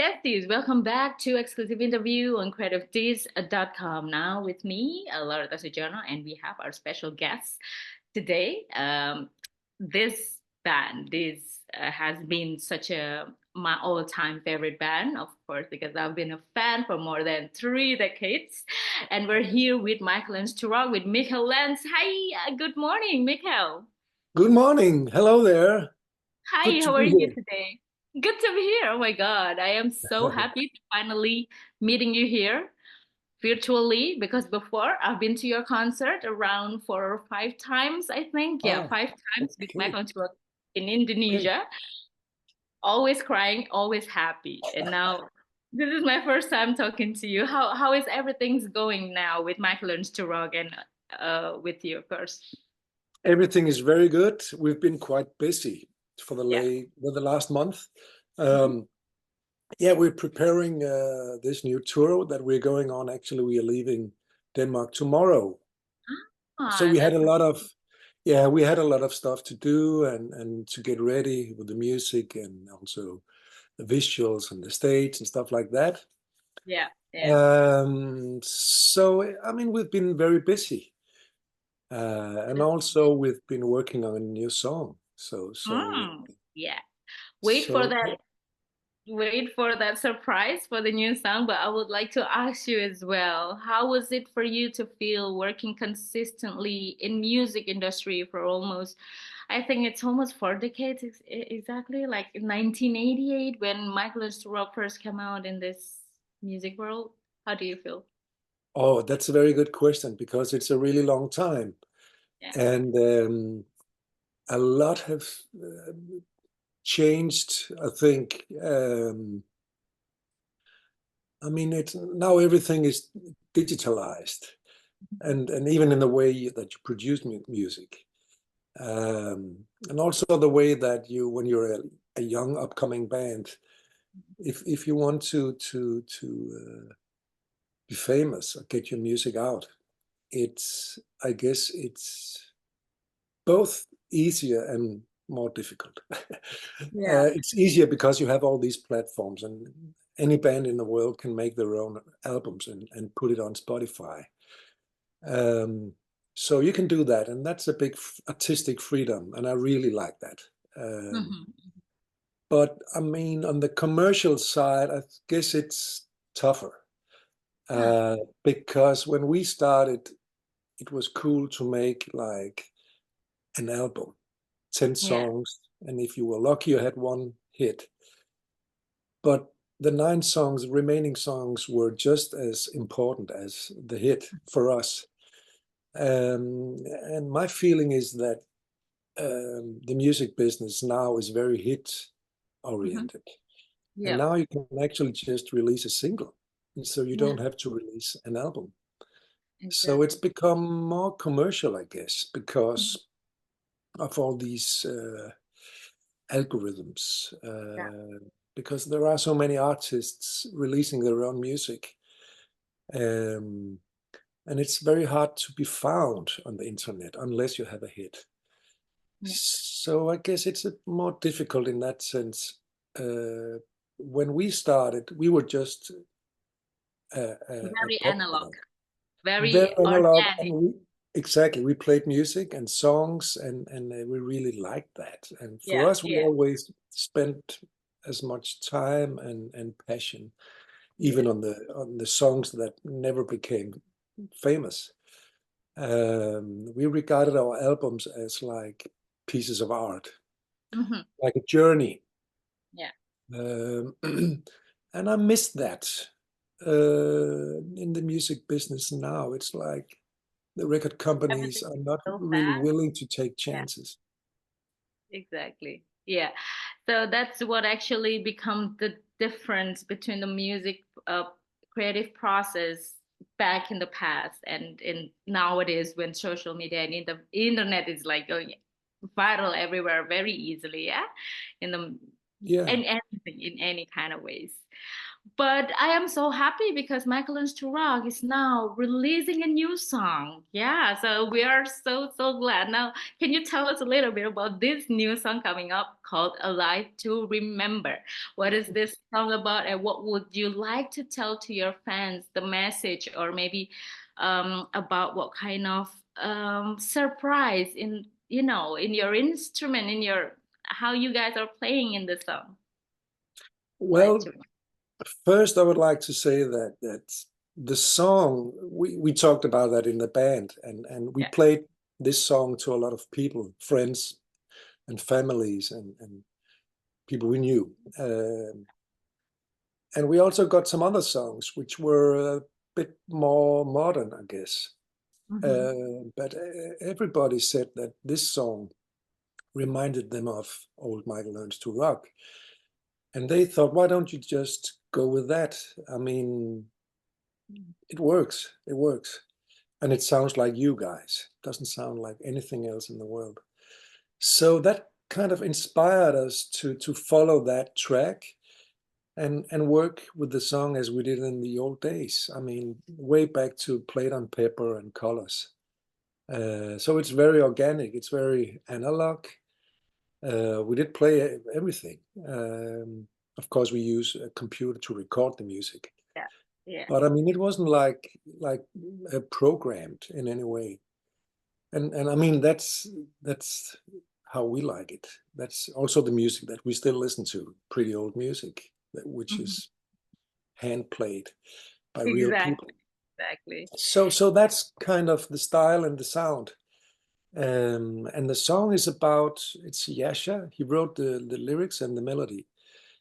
besties, welcome back to exclusive interview on CreativeDisc.com. Now with me, Lauretha Sudjono, and we have our special guest today. This band has been such a my all-time favorite band, of course, because I've been a fan for more than 3 decades. And we're here with Mikkel Lentz with Mikkel Lentz. Hi, good morning, Mikkel. Good morning. Hello there. Good Hi, to how are be you here. today? Good to be here. Oh my God, I am so happy to finally meeting you here virtually because before I've been to your concert around 4 or 5 times, I think. Yeah, Ah, 5 times with my okay. concert in Great. Indonesia. Always crying, always happy. And now this is my first time talking to you. How is everything's going now with Michael and Sturrock and with you, of course? Everything is very good. We've been quite busy for Yeah. the last month. Mhm. Yeah, we're preparing this new tour that we're going on. Actually, we are leaving Denmark tomorrow. So Ah, we had that's a lot of, yeah, we had a lot of stuff to do and to get ready with the music and also the visuals and the stage and stuff like that. yeah, yeah. So I mean, we've been very busy. And also we've been working on a new song. Yeah. Wait for So that. Wait for that surprise for the new song. But I would like to ask you as well, how was it for you to feel working consistently in music industry for almost, I think it's almost 4 decades exactly, like in 1988 when Michael and Rock first came out in this music world. How do you feel? oh, that's a very good question because it's a really long time. Yeah. And a lot have changed, I think. I mean, it's now everything is digitalized, and even in the way that you produce music, and also the way that you, when you're a young upcoming band, if you want to be famous or get your music out, I guess it's both easier and more difficult. Yeah. It's easier because you have all these platforms, and any band in the world can make their own albums and put it on Spotify. So you can do that, and that's a big artistic freedom, and I really like that. Mhm. But I mean, on the commercial side, I guess it's tougher. Ah, Because when we started, it was cool to make like an album, 10 yeah. songs, and if you were lucky, you had one hit. But the 9 songs, remaining songs, were just as important as the hit for us. And my feeling is that the music business now is very hit Mhm. oriented. And Yeah. now you can actually just release a single. So you Yeah. don't have to release an album. So it's Exactly. become more commercial, I guess, because of all these algorithms. Yeah. Because there are so many artists releasing their own music. Um, and it's very hard to be found on the internet unless you have a hit. Yeah. So I guess it's more difficult in that sense. When we started, we were just a Very pop analog, band, very very analog, and organic. exactly, we played music and songs, and we really liked that. And for Yeah, us, we yeah, always spent as much time and passion, yeah. even on the songs that never became famous. We regarded our albums as like pieces of art, Hmm. like a journey. Yeah. Um, and I miss that in the music business now. It's like the record companies Everything are is not so really fast. willing to take Yeah, chances. exactly. Yeah. So that's what actually becomes the difference between the music creative process back in the past and in nowadays when social media and in the internet is like going viral everywhere very easily, yeah, in the Yeah. in anything in any kind of ways. But I am so happy because Mikkel Lentz is now releasing a new song. Yeah, so we are so glad. Now, can you tell us a little bit about this new song coming up called Alive to Remember? What is this song about, and what would you like to tell to your fans, the message, or maybe about what kind of surprise in in your instrument, in your how you guys are playing in the song? Alive to Well, first I would like to say that the song, we talked about that in the band, and we Yeah. played this song to a lot of people, friends and families and people we knew. And we also got some other songs which were a bit more modern, I guess. Hmm. But everybody said that this song reminded them of old Michael Learns to Rock. And they thought, why don't you just go with that? I mean, it works. It works. And it sounds like you guys. It doesn't sound like anything else in the world. So that kind of inspired us to follow that track and work with the song as we did in the old days. I mean, way back to played on paper and colors. So it's very organic. It's very analog. We did play everything. Of course, we use a computer to record the music. Yeah. Yeah. But I mean, it wasn't like programmed in any way. And I mean, that's how we like it. That's also the music that we still listen to, pretty old music, which Mhm. is hand played by real people. Exactly. Exactly. So that's kind of the style and the sound. And the song is about, it's Jascha. He wrote the lyrics and the melody.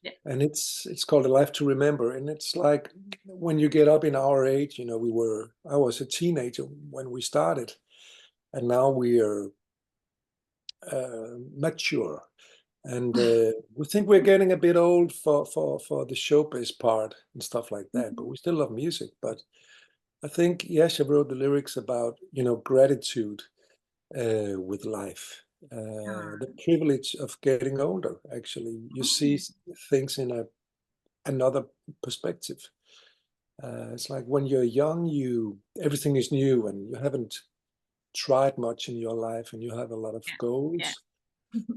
Yeah. And it's called A Life to Remember. And it's like when you get up in our age, I was a teenager when we started, and now we are mature. And we think we're getting a bit old for the showbiz part and stuff like that, but we still love music. But I think Jascha wrote the lyrics about, gratitude with life. Ah, The privilege of getting older, actually. You see things in another perspective. It's like when you're young, everything is new and you haven't tried much in your life and you have a lot of yeah. goals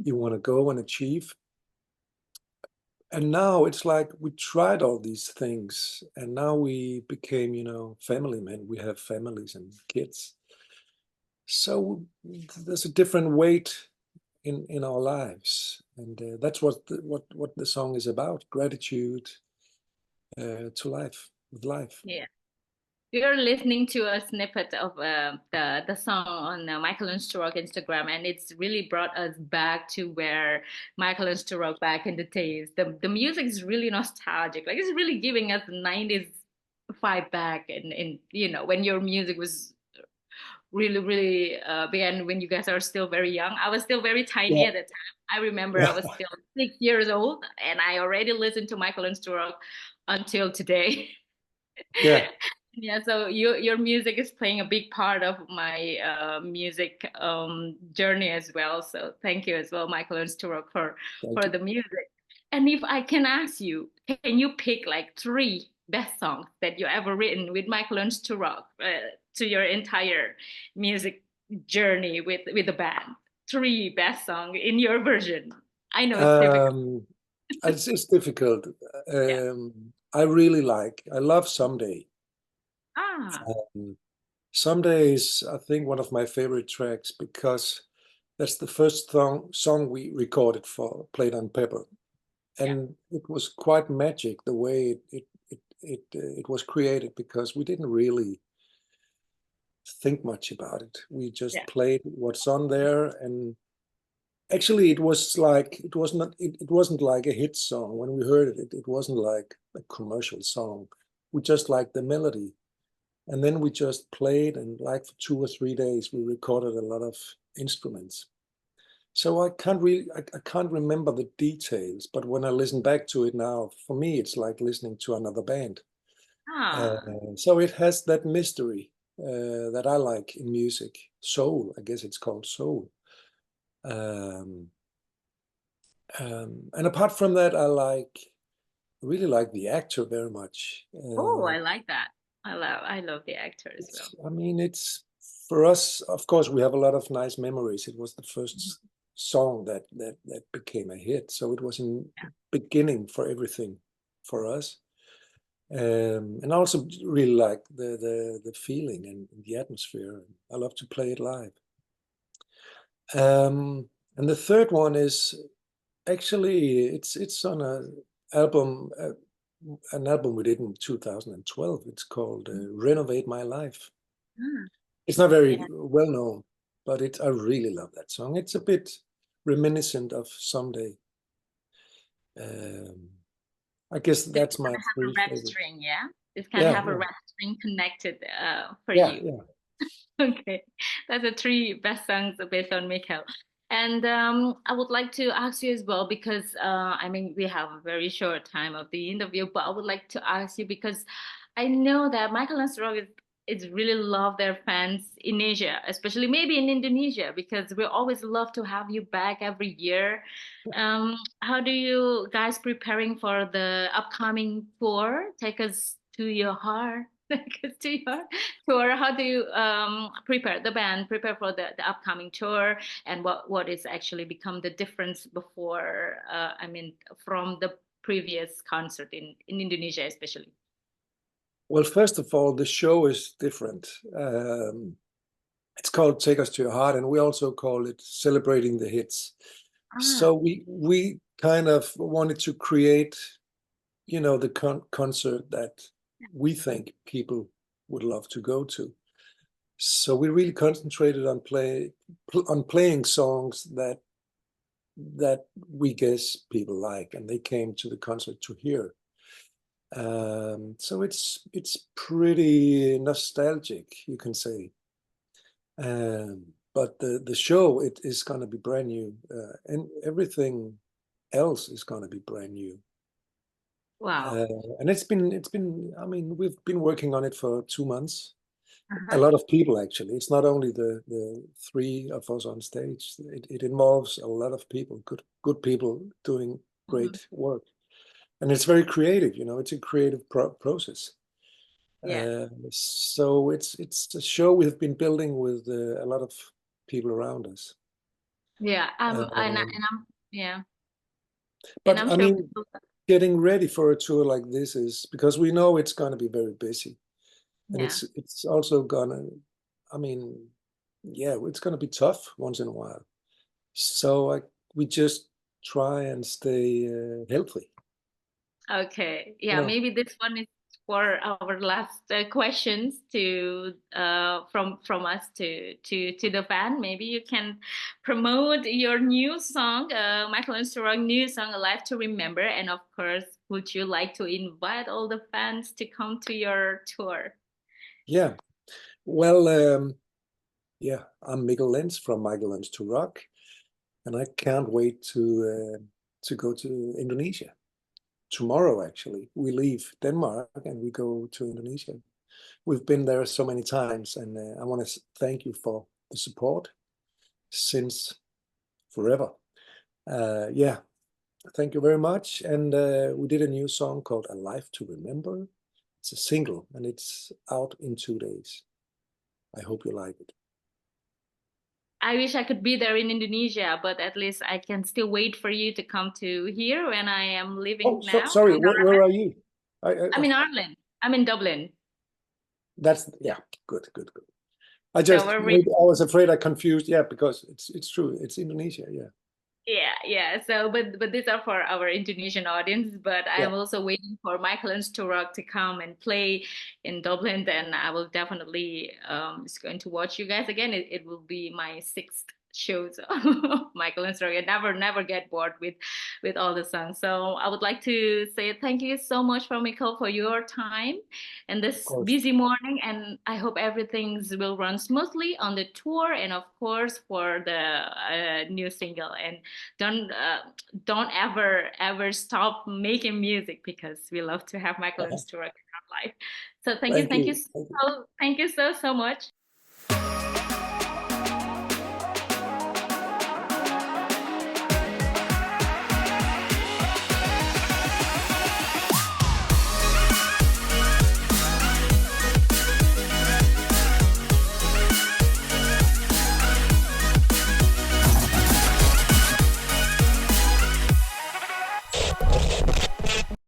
you want to go and achieve. And now it's like we tried all these things and now we became, family men. We have families and kids. So there's a different weight in our lives, and that's what the song is about: gratitude to life, with life. Yeah. You're listening to a snippet of the song on Michael and Sturrock Instagram, and it's really brought us back to where Michael and Sturrock back in the days. The music is really nostalgic. Like it's really giving us the 90s vibe back, and when your music was really big, and when you guys are still very young. I was still very tiny Yeah, at the time. I remember I yeah, was still 6 years old, and I already listened to Michael and Sturrock until today. yeah. Yeah, so your music is playing a big part of my music journey as well. So thank you as well, Michael and Stuart, Thank for you. the music. And if I can ask you, can you pick like three best songs that you ever written with Michael and Stuart to your entire music journey with the band? Three best song in your version. I know it's difficult. Um, it's difficult. Yeah. I love Someday. Ah. Um, Someday is, I think, one of my favorite tracks because that's the first song we recorded for Played on Paper. Yeah. And it was quite magic the way it was created, because we didn't really think much about it. We just Yeah. played what's on there, and actually it wasn't like a hit song. When we heard it wasn't like a commercial song. We just liked the melody, and then we just played, and like for 2 or 3 days we recorded a lot of instruments. So I can't remember the details, but when I listen back to it now, for me it's like listening to another band. Ah. So it has that mystery that I like in music. Soul, I guess it's called soul. Um, and apart from that, I like really like the actor very much. Oh, I like that. I love the actor as well. I mean, it's for us, of course, we have a lot of nice memories. It was the first song that became a hit, so it was in Yeah. the beginning for everything for us. And I also really like the feeling and the atmosphere. I love to play it live. And the third one is actually it's on an album we did in 2012. It's called Renovate My Life. Ah, It's not very yeah. well known, but I really love that song. It's a bit reminiscent of Someday. I guess So that's it's my gonna have a three red favorites. string, yeah? It's gonna Yeah, have a yeah, red string connected for yeah, you. yeah. Okay, that's the three best songs based on Mikkel. And I would like to ask you as well because I mean we have a very short time of the interview, but I would like to ask you because I know that Mikkel Lentz is really love their fans in Asia, especially maybe in Indonesia, because we always love to have you back every year. How do you guys preparing for the upcoming tour? Take us to your heart. Take us to your tour. How do you prepare the band, prepare for the upcoming tour, and what is actually become the difference before? I mean, from the previous concert in Indonesia, especially. Well, first of all, the show is different. It's called Take Us to Your Heart, and we also call it Celebrating the Hits. Ah, So we kind of wanted to create, the concert that we think people would love to go to. So we really concentrated on playing songs that we guess people like, and they came to the concert to hear. So it's pretty nostalgic, you can say. But the show, it is going to be brand new, and everything else is going to be brand new. wow. And it's been. I mean, we've been working on it for 2 months. A Uh-huh. lot of people, actually. It's not only the three of us on stage. It involves a lot of people, good people doing Mhm. great work, and it's very creative. It's a creative process. Yeah, So it's a show we have been building with a lot of people around us. yeah. Um, Yeah, and but I'm I sure mean, people. getting ready for a tour like this is because we know it's going to be very busy, and Yeah. it's also gonna. I mean, yeah, it's gonna be tough once in a while. So we just try and stay healthy. Okay. You Yeah, know. maybe this one is for our last questions to from us to the fan. Maybe you can promote your new song, Michael Lentz new song, "A Life to Remember," and of course, would you like to invite all the fans to come to your tour? Yeah. Well, yeah, I'm Mikkel Lentz from Mikkel Lentz to Rock, and I can't wait to go to Indonesia. Tomorrow, actually, we leave Denmark and we go to Indonesia. We've been there so many times, and I want to thank you for the support since forever. Yeah, thank you very much. And we did a new song called "A Life to Remember." It's a single, and it's out in 2 days. I hope you like it. I wish I could be there in Indonesia, but at least I can still wait for you to come to here when I am living Oh, now. sorry. Where are you? I'm in Ireland. I'm in Dublin. That's yeah. Good, good, good. I So just we're maybe waiting. I was afraid I confused. Yeah, because it's true. It's Indonesia. Yeah, Yeah, yeah. So, but these are for our Indonesian audience. But I yeah. am also waiting for Michael and Sturak to come and play in Dublin. Then I will definitely is going to watch you guys again. It will be my sixth shows of Michael and Sturak. I never get bored with all the songs. So I would like to say thank you so much for Michael for your time and Of this course. busy morning. And I hope everything will run smoothly on the tour and of course for the new single. And don't uh, don't ever stop making music because we love to have Michael and Stuart in our life. So Thank thank you you. Thank you. so much.